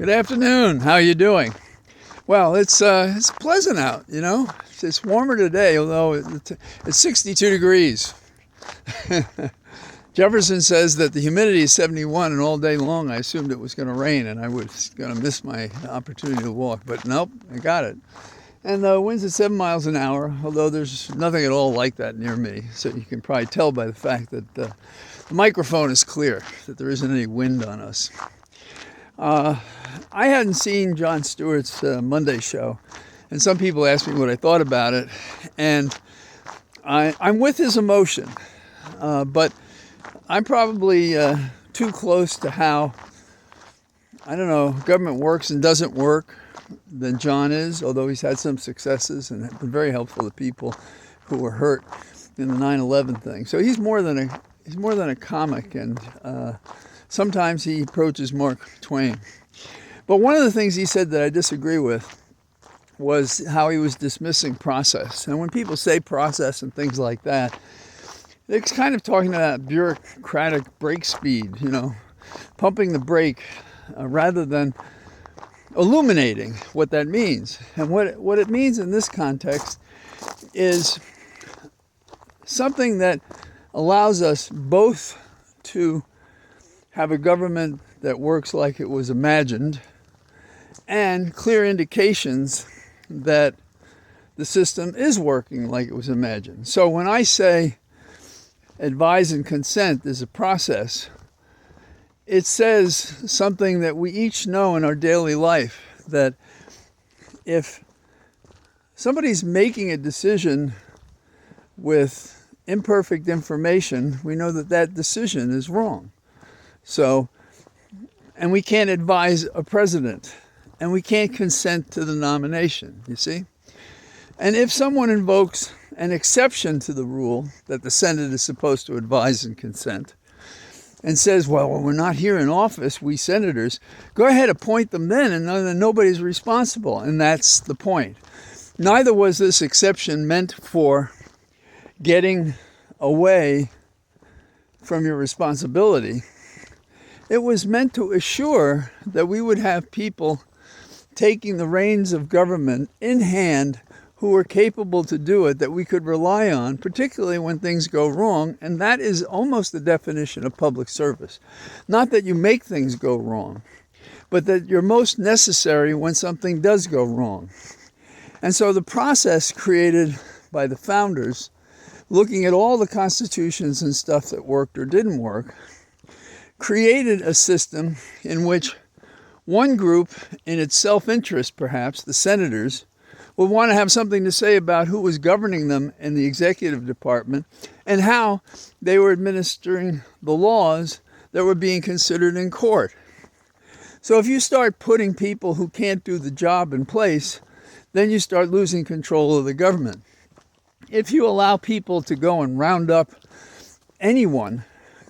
Good afternoon. How are you doing? Well, it's pleasant out, you know. It's warmer today, although it's 62 degrees. Jefferson says that the humidity is 71, and all day long I assumed it was going to rain and I was going to miss my opportunity to walk. But nope, I got it. And the wind's at 7 miles an hour, although there's nothing at all like that near me. So you can probably tell by the fact that the microphone is clear, that there isn't any wind on us. I hadn't seen Jon Stewart's Monday show, and some people asked me what I thought about it, and I'm with his emotion, but I'm probably too close to how, I don't know, government works and doesn't work than Jon is, although he's had some successes and been very helpful to people who were hurt in the 9/11 thing. So he's more than a comic, and sometimes he approaches Mark Twain. But one of the things he said that I disagree with was how he was dismissing process. And when people say process and things like that, it's kind of talking about bureaucratic brake speed, you know, pumping the brake rather than illuminating what that means. And what it means in this context is something that allows us both to have a government that works like it was imagined and clear indications that the system is working like it was imagined. So when I say advise and consent is a process, it says something that we each know in our daily life, that if somebody's making a decision with imperfect information, we know that that decision is wrong. So, and we can't advise a president, and we can't consent to the nomination, you see? And if someone invokes an exception to the rule that the Senate is supposed to advise and consent, and says, well, when we're not here in office, we senators, go ahead, appoint them then, and then nobody's responsible. And that's the point. Neither was this exception meant for getting away from your responsibility. It was meant to assure that we would have people taking the reins of government in hand who were capable to do it, that we could rely on, particularly when things go wrong. And that is almost the definition of public service. Not that you make things go wrong, but that you're most necessary when something does go wrong. And so the process created by the founders, looking at all the constitutions and stuff that worked or didn't work, created a system in which one group, in its self-interest perhaps, the senators, would want to have something to say about who was governing them in the executive department and how they were administering the laws that were being considered in court. So if you start putting people who can't do the job in place, then you start losing control of the government. If you allow people to go and round up anyone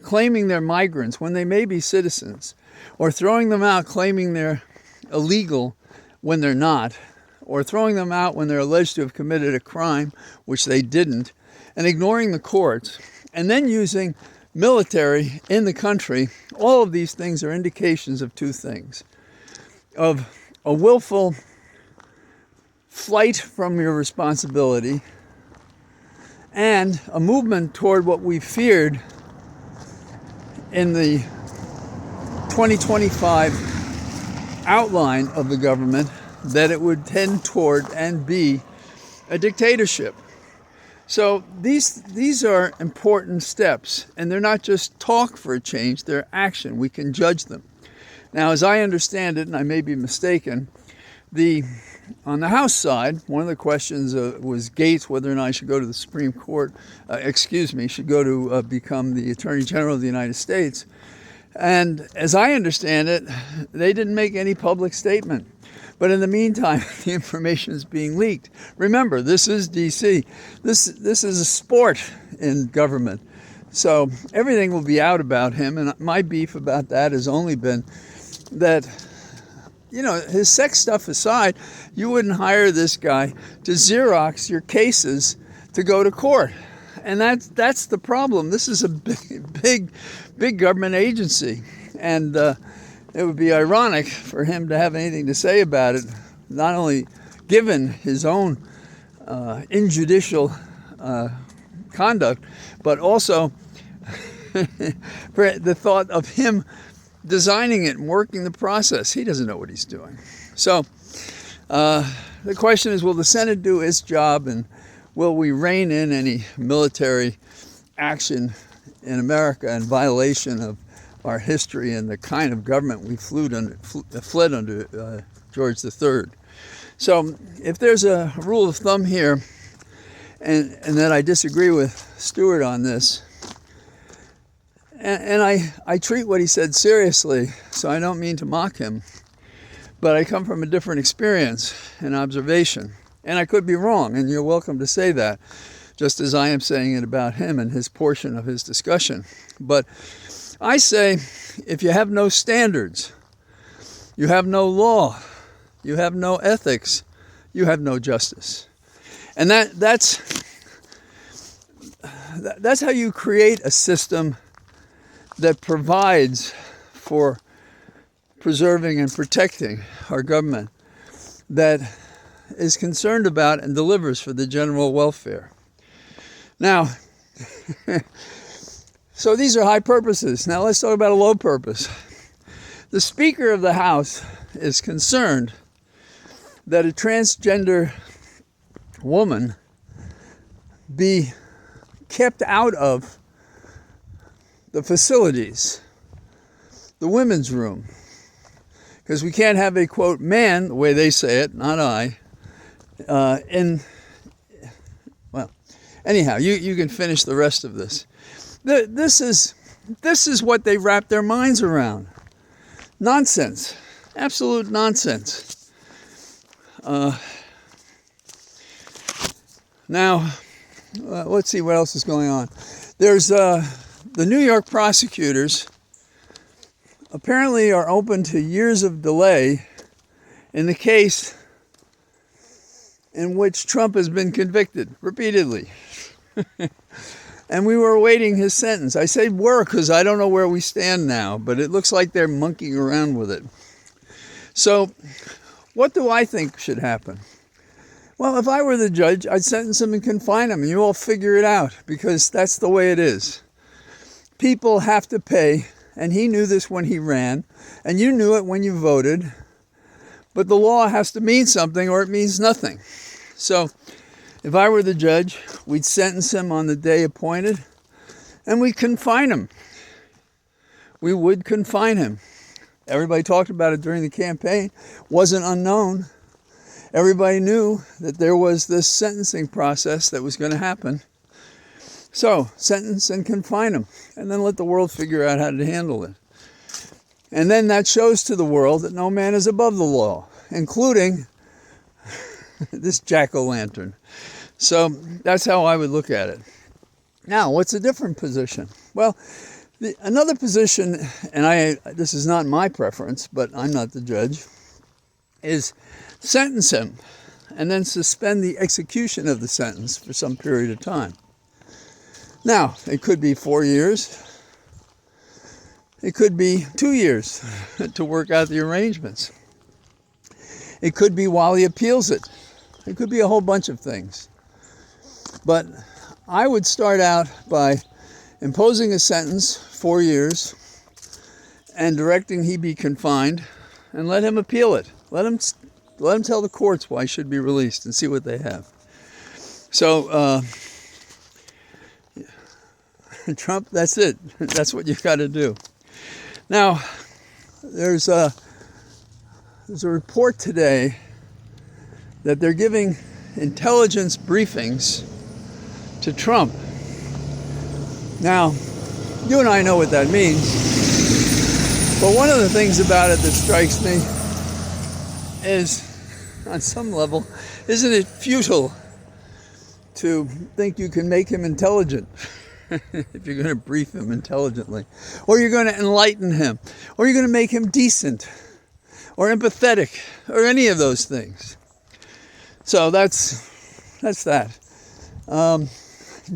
claiming they're migrants when they may be citizens, or throwing them out claiming they're illegal when they're not, or throwing them out when they're alleged to have committed a crime, which they didn't, and ignoring the courts, and then using military in the country, all of these things are indications of two things: of a willful flight from your responsibility and a movement toward what we feared in the 2025 outline of the government, that it would tend toward and be a dictatorship. So these are important steps, and they're not just talk for a change, they're action. We can judge them. Now, as I understand it, and I may be mistaken, on the House side, one of the questions was Gates, whether or not he should go to the Supreme Court, should go to become the Attorney General of the United States. And as I understand it, they didn't make any public statement. But in the meantime, the information is being leaked. Remember, this is D.C. This is a sport in government. So everything will be out about him. And my beef about that has only been that, you know, his sex stuff aside, you wouldn't hire this guy to Xerox your cases to go to court. And that's the problem. This is a big government agency. And it would be ironic for him to have anything to say about it, not only given his own injudicial conduct, but also for the thought of him designing it and working the process. He doesn't know what he's doing. So the question is, will the Senate do its job, and will we rein in any military action in America in violation of our history and the kind of government we fled under George III? So if there's a rule of thumb here, and that I disagree with Stewart on this, and I treat what he said seriously, so I don't mean to mock him, but I come from a different experience and observation. And I could be wrong, and you're welcome to say that, just as I am saying it about him and his portion of his discussion. But I say, if you have no standards, you have no law, you have no ethics, you have no justice. And that's how you create a system that provides for preserving and protecting our government, that is concerned about and delivers for the general welfare. Now, so these are high purposes. Now let's talk about a low purpose. The Speaker of the House is concerned that a transgender woman be kept out of the facilities, the women's room, because we can't have a, quote, man, the way they say it, not I, well, anyhow, you can finish the rest of this. This is what they wrap their minds around. Nonsense. Absolute nonsense. Now, let's see what else is going on. There's the New York prosecutors apparently are open to years of delay in the case in which Trump has been convicted repeatedly. And we were awaiting his sentence. I say were because I don't know where we stand now, but it looks like they're monkeying around with it. So what do I think should happen? Well, if I were the judge, I'd sentence him and confine him, and you all figure it out, because that's the way it is. People have to pay, and he knew this when he ran, and you knew it when you voted, but the law has to mean something or it means nothing. So if I were the judge, we'd sentence him on the day appointed, and we'd confine him. We would confine him. Everybody talked about it during the campaign. Wasn't unknown. Everybody knew that there was this sentencing process that was going to happen. So, sentence and confine him, and then let the world figure out how to handle it. And then that shows to the world that no man is above the law, including this jack-o'-lantern. So, that's how I would look at it. Now, what's a different position? Well, another position, and this is not my preference, but I'm not the judge, is sentence him and then suspend the execution of the sentence for some period of time. Now, it could be 4 years. It could be 2 years to work out the arrangements. It could be while he appeals it. It could be a whole bunch of things. But I would start out by imposing a sentence, 4 years, and directing he be confined, and let him appeal it. Let him tell the courts why he should be released and see what they have. So, Trump, that's it. That's what you got to do. Now, there's a report today that they're giving intelligence briefings to Trump. Now, you and I know what that means, but one of the things about it that strikes me is, on some level, isn't it futile to think you can make him intelligent if you're going to brief him intelligently, or you're going to enlighten him, or you're going to make him decent or empathetic or any of those things? So that's that.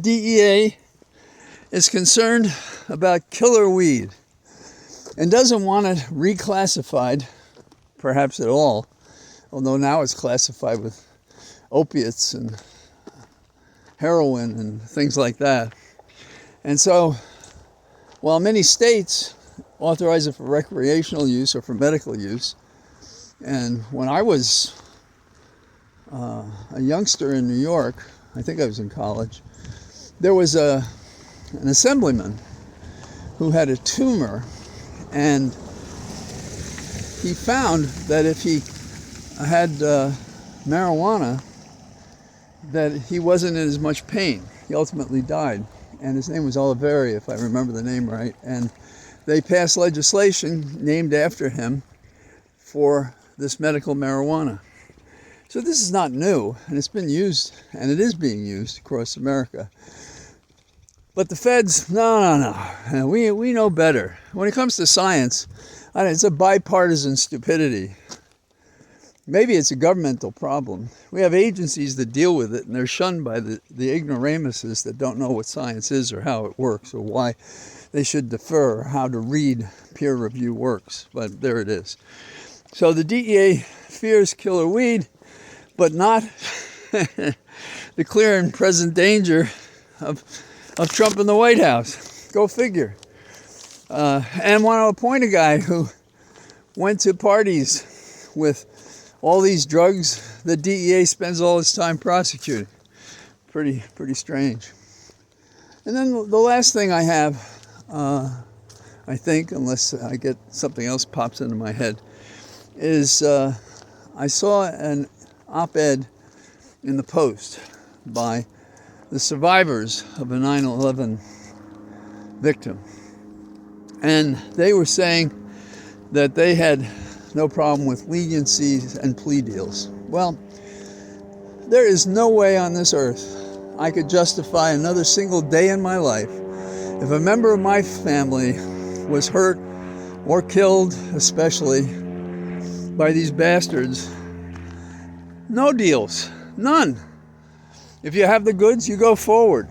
DEA is concerned about killer weed. and doesn't want it reclassified, perhaps at all, although now it's classified with opiates and heroin and things like that. And so, while many states authorize it for recreational use or for medical use, and when I was a youngster in New York, I think I was in college, there was an assemblyman who had a tumor, and he found that if he had marijuana, that he wasn't in as much pain. He ultimately died, and his name was Oliveri, if I remember the name right, and they passed legislation named after him for this medical marijuana. So this is not new, and it's been used, and it is being used across America. But the feds, no. We know better. When it comes to science, it's a bipartisan stupidity. Maybe it's a governmental problem. We have agencies that deal with it, and they're shunned by the ignoramuses that don't know what science is or how it works or why they should defer or how to read peer-review works. But there it is. So the DEA fears killer weed, but not the clear and present danger of Trump in the White House. Go figure. And want to appoint a guy who went to parties with all these drugs the DEA spends all its time prosecuting. Pretty strange. And then the last thing I have, I think, unless I get something else pops into my head, is I saw an op-ed in the Post by the survivors of a 9/11 victim. And they were saying that they had no problem with leniencies and plea deals. Well, there is no way on this earth I could justify another single day in my life if a member of my family was hurt or killed, especially by these bastards. No deals. None. If you have the goods, you go forward.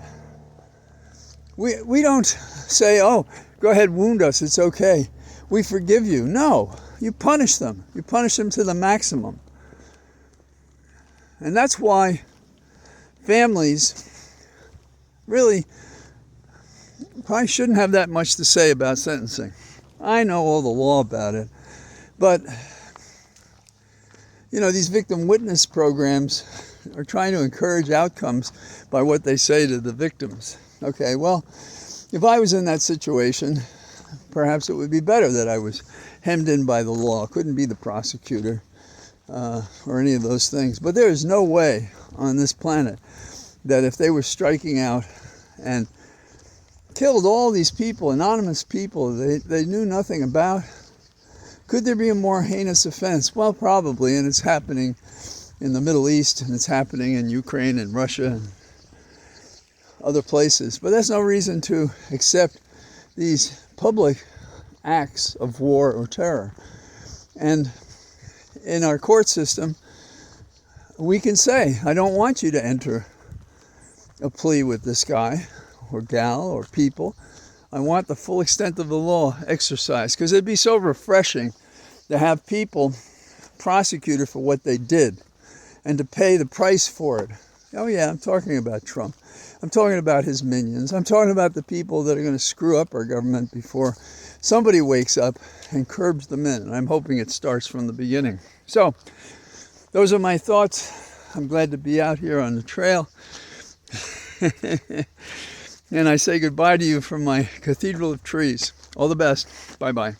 We don't say, oh, go ahead, wound us, it's okay. We forgive you. No, you punish them. You punish them to the maximum. And that's why families really probably shouldn't have that much to say about sentencing. I know all the law about it, but these victim witness programs are trying to encourage outcomes by what they say to the victims. Okay, well, if I was in that situation, perhaps it would be better that I was hemmed in by the law, couldn't be the prosecutor or any of those things. But there is no way on this planet that if they were striking out and killed all these people, anonymous people they knew nothing about, could there be a more heinous offense? Well, probably, and it's happening in the Middle East, and it's happening in Ukraine and Russia and other places. But that's no reason to accept these public acts of war or terror. And in our court system, we can say, I don't want you to enter a plea with this guy or gal or people. I want the full extent of the law exercised, because it'd be so refreshing to have people prosecuted for what they did and to pay the price for it. Oh yeah, I'm talking about Trump. I'm talking about his minions. I'm talking about the people that are going to screw up our government before somebody wakes up and curbs them in. And I'm hoping it starts from the beginning. So, those are my thoughts. I'm glad to be out here on the trail. And I say goodbye to you from my cathedral of trees. All the best. Bye-bye.